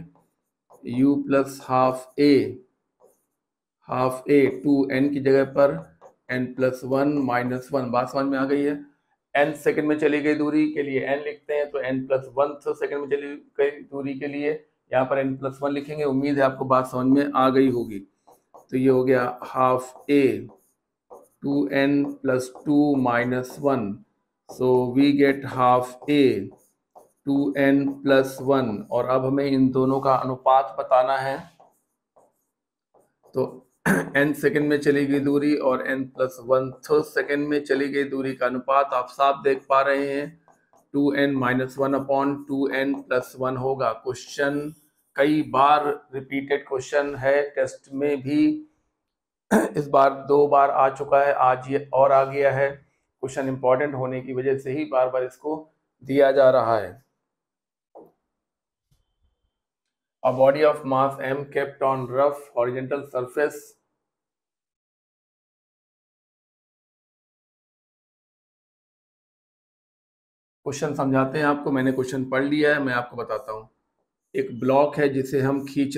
u plus half a 2n की जगह पर n+1 -1, बात समझ में आ गई है। n सेकंड में चली गई दूरी के लिए n लिखते हैं, तो n+1 सेकंड में चली गई दूरी के लिए यहाँ पर n+1 लिखेंगे। उम्मीद है आपको बात समझ में आ गई होगी। तो ये हो गया half a 2n+2 - 1, so we get half a 2n+1। और अब हमें इन दोनों का अनुपात बताना है। तो n सेकंड में चली गई दूरी और n+1 सेकंड में चली गई दूरी का अनुपात आप साफ देख पा रहे हैं। 2n - 1/2n+1 होगा। क्वेश्चन कई बार रिपीटेड क्वेश्चन है, टेस्ट में भी इस बार 2 बार आ चुका है, आज ये और आ गया है। क्वेश्चन इंपॉर्टेंट होने की वजह से ही बार बार इसको दिया जा रहा है। A body of mass m kept on rough horizontal surface question समझाते हैं आपको। मैंने क्वेश्चन पढ़ लिया है, मैं आपको बताता हूँ। एक ब्लॉक है जिसे हम खींच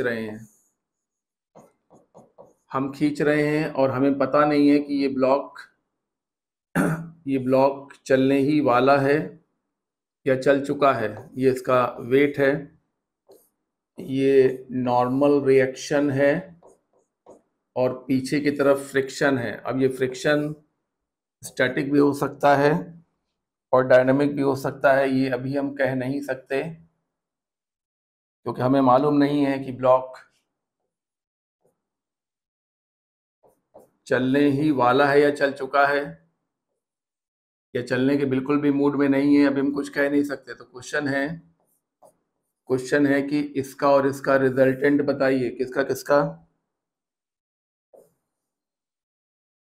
रहे हैं और हमें पता नहीं है कि ये ब्लॉक चलने ही वाला है या चल चुका है। ये इसका वेट है, ये नॉर्मल रिएक्शन है और पीछे की तरफ फ्रिक्शन है। अब ये फ्रिक्शन स्टैटिक भी हो सकता है और डायनामिक भी हो सकता है, ये अभी हम कह नहीं सकते क्योंकि हमें मालूम नहीं है कि ब्लॉक चलने ही वाला है या चल चुका है या चलने के बिल्कुल भी मूड में नहीं है। अभी हम कुछ कह नहीं सकते। तो क्वेश्चन है कि इसका और इसका रिजल्टेंट बताइए।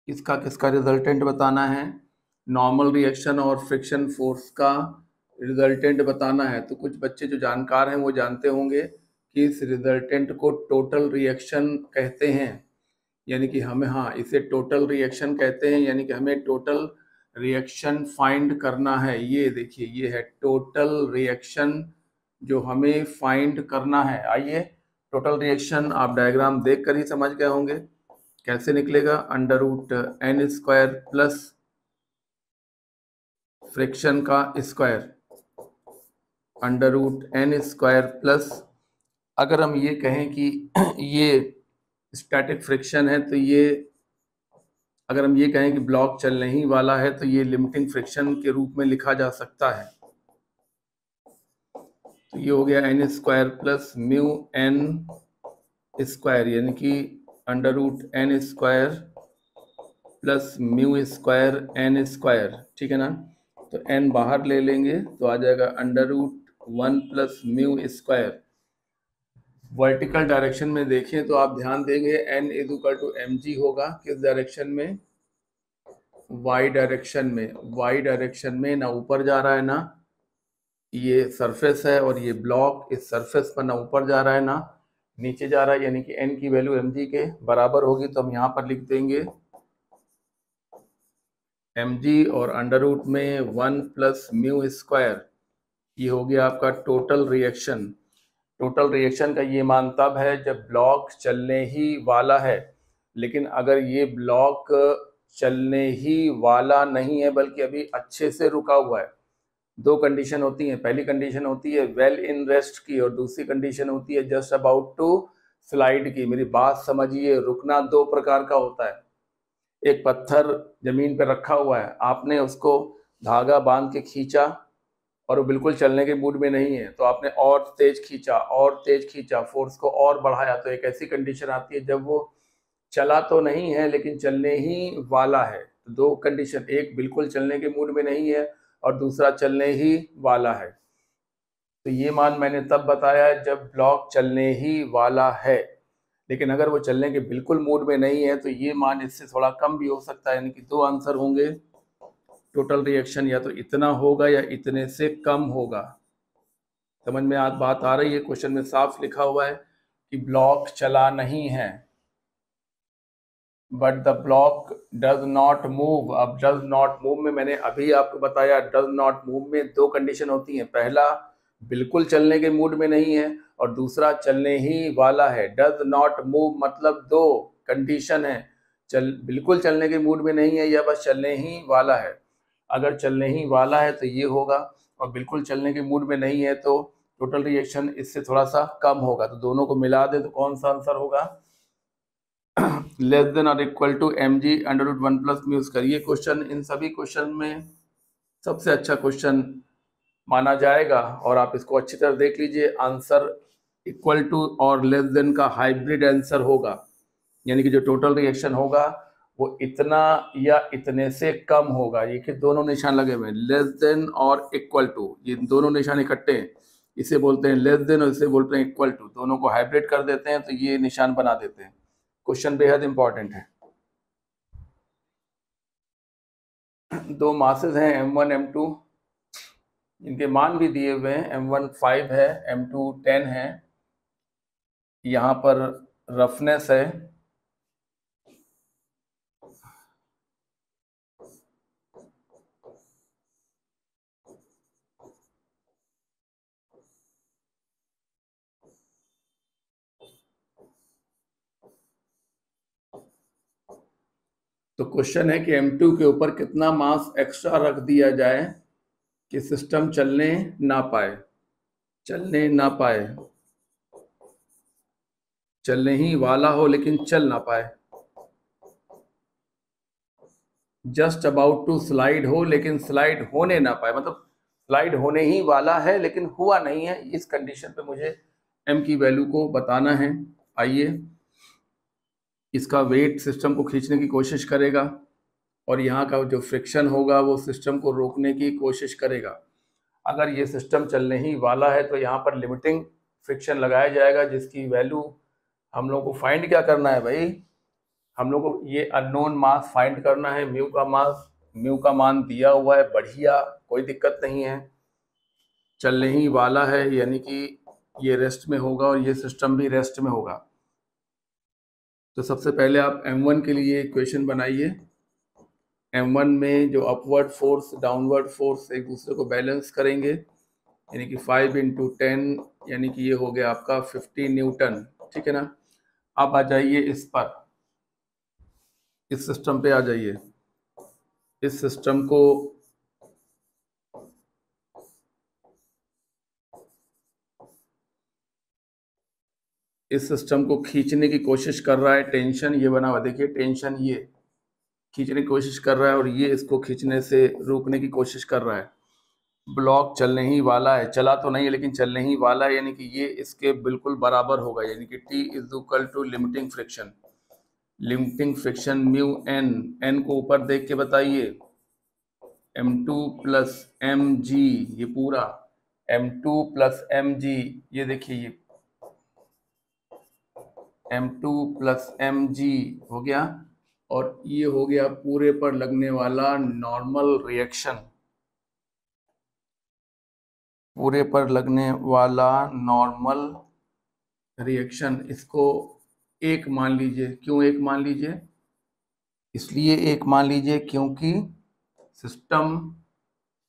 किसका रिजल्टेंट बताना है। नॉर्मल रिएक्शन और फ्रिक्शन फोर्स का रिजल्टेंट बताना है। तो कुछ बच्चे जो जानकार हैं वो जानते होंगे कि इस रिजल्टेंट को टोटल रिएक्शन कहते हैं। यानी कि हमें, हाँ, इसे टोटल रिएक्शन कहते हैं। यानी कि हमें टोटल रिएक्शन फाइंड करना है। ये देखिए, ये है टोटल रिएक्शन जो हमें फाइंड करना है। आइए, टोटल रिएक्शन आप डायग्राम देख कर ही समझ गए होंगे कैसे निकलेगा। √n² प्लस फ्रिक्शन का स्क्वायर, √n² प्लस, अगर हम ये कहें कि ये स्टैटिक फ्रिक्शन है तो ये, अगर हम ये कहें कि ब्लॉक चलने ही वाला है तो ये लिमिटिंग फ्रिक्शन के रूप में लिखा जा सकता है। तो ये हो गया n² प्लस μn², यानी कि √n² प्लस μ²n², ठीक है ना। तो n बाहर ले लेंगे तो आ जाएगा √1 प्लस μ²। वर्टिकल डायरेक्शन में देखें तो आप ध्यान देंगे n = mg होगा। किस डायरेक्शन में? y डायरेक्शन में ना ऊपर जा रहा है ना ये सरफेस है, और ये ब्लॉक इस सरफेस पर ना ऊपर जा रहा है ना नीचे जा रहा है। यानी कि n की वैल्यू mg के बराबर होगी। तो हम यहाँ पर लिख देंगे mg और √ में 1 प्लस μ²। ये हो गया आपका टोटल रिएक्शन। टोटल रिएक्शन का ये मान तब है जब ब्लॉक चलने ही वाला है। लेकिन अगर ये ब्लॉक चलने ही वाला नहीं है बल्कि अभी अच्छे से रुका हुआ है, दो कंडीशन होती हैं। पहली कंडीशन होती है वेल इन रेस्ट की और दूसरी कंडीशन होती है जस्ट अबाउट टू स्लाइड की। मेरी बात समझिए, रुकना दो प्रकार का होता है। एक पत्थर जमीन पर रखा हुआ है, आपने उसको धागा बांध के खींचा और वो बिल्कुल चलने के मूड में नहीं है, तो आपने और तेज खींचा, फोर्स को और बढ़ाया, तो एक ऐसी कंडीशन आती है जब वो चला तो नहीं है लेकिन चलने ही वाला है। तो दो कंडीशन, एक बिल्कुल चलने के मूड में नहीं है और दूसरा चलने ही वाला है। तो ये मान मैंने तब बताया जब ब्लॉक चलने ही वाला है। लेकिन अगर वो चलने के बिल्कुल मूड में नहीं है तो ये मान इससे थोड़ा कम भी हो सकता है। यानी कि दो आंसर होंगे। टोटल रिएक्शन या तो इतना होगा या इतने से कम होगा। समझ में आज बात आ रही है? क्वेश्चन में साफ लिखा हुआ है कि ब्लॉक चला नहीं है, but the block does not move. अब डज नॉट मूव में मैंने अभी आपको बताया, डज नॉट मूव में दो कंडीशन होती हैं। पहला बिल्कुल चलने के मूड में नहीं है और दूसरा चलने ही वाला है। डज नॉट मूव मतलब दो कंडीशन है, बिल्कुल चलने के मूड में नहीं है या बस चलने ही वाला है। अगर चलने ही वाला है तो ये होगा, और बिल्कुल चलने के मूड में नहीं है तो टोटल रिएक्शन इससे थोड़ा सा कम होगा। तो दोनों को मिला दे तो कौन सा आंसर होगा? लेस देन और equal to mg under root 1 plus mu square. ये क्वेश्चन इन सभी क्वेश्चन में सबसे अच्छा क्वेश्चन माना जाएगा, और आप इसको अच्छी तरह देख लीजिए। आंसर इक्वल टू और लेस देन का हाइब्रिड आंसर होगा, यानी कि जो टोटल रिएक्शन होगा वो इतना या इतने से कम होगा। ये कि दोनों निशान लगे हुए हैं, लेस देन और इक्वल टू, ये दोनों निशान इकट्ठे हैं, इसे बोलते हैं लेस देन और इसे बोलते हैं इक्वल टू। दोनों को हाइब्रिड कर देते हैं तो ये निशान बना देते हैं। क्वेश्चन बेहद इंपॉर्टेंट है। दो मासेस हैं m1 m2, इनके मान भी दिए हुए हैं। m1 5 है, m2 10 है। यहाँ पर रफनेस है, तो क्वेश्चन है कि m2 के ऊपर कितना मास एक्स्ट्रा रख दिया जाए कि सिस्टम चलने ना पाए, चलने ना पाए, चलने ही वाला हो लेकिन चल ना पाए। जस्ट अबाउट टू स्लाइड हो लेकिन स्लाइड होने ना पाए, मतलब स्लाइड होने ही वाला है लेकिन हुआ नहीं है। इस कंडीशन पे मुझे m की वैल्यू को बताना है। आइए, इसका वेट सिस्टम को खींचने की कोशिश करेगा और यहाँ का जो फ्रिक्शन होगा वो सिस्टम को रोकने की कोशिश करेगा। अगर ये सिस्टम चलने ही वाला है तो यहाँ पर लिमिटिंग फ्रिक्शन लगाया जाएगा, जिसकी वैल्यू हम लोग को फाइंड क्या करना है भाई? हम लोग को ये अननोन मास फाइंड करना है। म्यू का मान दिया हुआ है, बढ़िया, कोई दिक्कत नहीं है। चलने ही वाला है यानी कि ये रेस्ट में होगा और ये सिस्टम भी रेस्ट में होगा। तो सबसे पहले आप m1 के लिए इक्वेशन बनाइए। m1 में जो अपवर्ड फोर्स डाउनवर्ड फोर्स एक दूसरे को बैलेंस करेंगे, यानी कि 5 इंटू 10, यानी कि ये हो गया आपका 50 न्यूटन। ठीक है ना? अब आ जाइए इस पर, इस सिस्टम पे आ जाइए। इस सिस्टम को खींचने की कोशिश कर रहा है। टेंशन ये बना हुआ, देखिए टेंशन ये खींचने की कोशिश कर रहा है और ये इसको खींचने से रोकने की कोशिश कर रहा है। ब्लॉक चलने ही वाला है, चला तो नहीं है लेकिन चलने ही वाला है, यानी कि ये इसके बिल्कुल बराबर होगा, यानी कि T is equal to limiting friction. Limiting friction mu N, N को ऊपर देख के बताइए, m2 प्लस एम जी, ये पूरा m2 प्लस एम जी, ये देखिए ये m2 प्लस एम जी हो गया, और ये हो गया पूरे पर लगने वाला नॉर्मल रिएक्शन, पूरे पर लगने वाला नॉर्मल रिएक्शन। इसको एक मान लीजिए। क्यों एक मान लीजिए? इसलिए एक मान लीजिए क्योंकि सिस्टम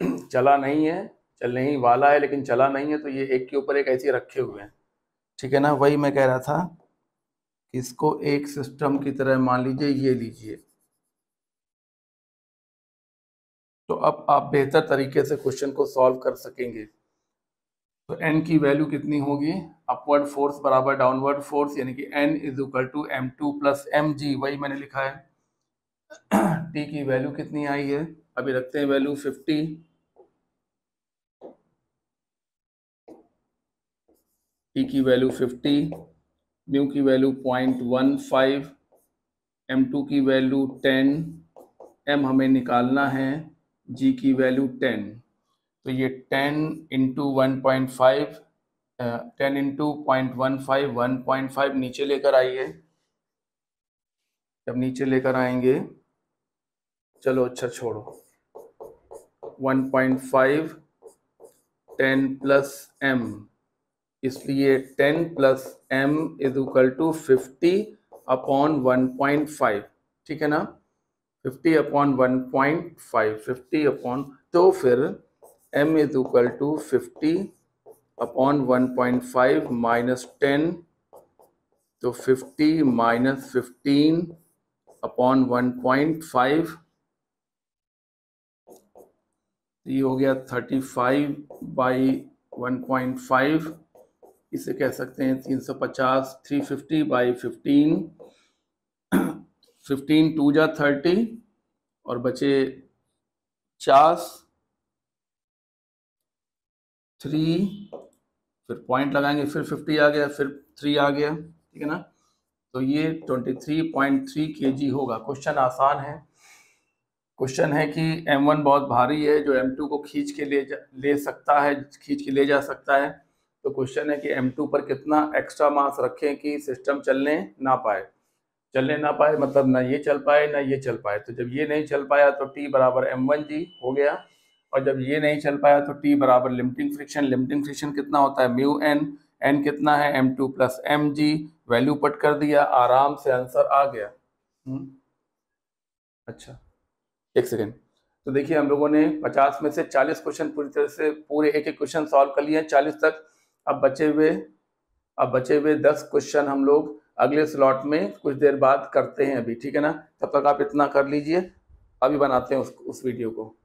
चला नहीं है, चलने ही वाला है लेकिन चला नहीं है, तो ये एक के ऊपर एक ऐसे रखे हुए हैं। ठीक है ना? वही मैं कह रहा था, इसको एक सिस्टम की तरह मान लीजिए, ये लीजिए। तो अब आप बेहतर तरीके से क्वेश्चन को सॉल्व कर सकेंगे। तो n की वैल्यू कितनी होगी? अपवर्ड फोर्स बराबर डाउनवर्ड फोर्स, यानी कि n is equal to m2 plus M G, वही मैंने लिखा है। t की वैल्यू कितनी आई है? अभी रखते हैं वैल्यू 50। t की वैल्यू 50, म्यू की वैल्यू 0.15, m2 की वैल्यू 10, m हमें निकालना है, g की वैल्यू 10। तो ये 10 इंटू 1.5, 10 इंटू 0.15, 1.5 नीचे लेकर आइए। जब नीचे लेकर आएंगे, चलो अच्छा छोड़ो, 1.5 10 प्लस m, इसलिए 10 plus m is equal to 50 upon 1.5। ठीक है ना? 50 अपॉन 1.5, 50 अपॉन, तो फिर m is equal to 50 upon 1.5 minus 10, तो 50 माइनस 15 अपॉन 1.5, ये हो गया 35/1.5, इसे कह सकते हैं 350, 350/15, 15 2 जा 30 और बचे 50, 3, फिर पॉइंट लगाएंगे, फिर 50 आ गया, फिर 3 आ गया, ठीक है ना। तो ये 23.3 kg होगा। क्वेश्चन आसान है। क्वेश्चन है कि M1 बहुत भारी है जो M2 को खींच के ले सकता है, खींच के ले जा सकता है। तो क्वेश्चन है कि M2 पर कितना एक्स्ट्रा मास रखें कि सिस्टम चलने ना पाए। चलने ना पाए मतलब ना ये चल पाए ना ये चल पाए। तो जब ये नहीं चल पाया तो T बराबर M1G हो गया, और जब ये नहीं चल पाया तो T बराबर लिमिटिंग फ्रिक्शन। लिमिटिंग फ्रिक्शन कितना होता है, म्यू एन, एन कितना है M2 plus mg, value put कर दिया, आराम से आंसर आ गया। अच्छा, एक सेकेंड। तो देखिए हम लोगों ने 50 में से 40 क्वेश्चन पूरी तरह से पूरे एक एक क्वेश्चन सॉल्व कर लिए हैं 40 तक। अब बचे हुए 10 क्वेश्चन हम लोग अगले स्लॉट में कुछ देर बाद करते हैं अभी, ठीक है ना। तब तक आप इतना कर लीजिए, अभी बनाते हैं उस वीडियो को।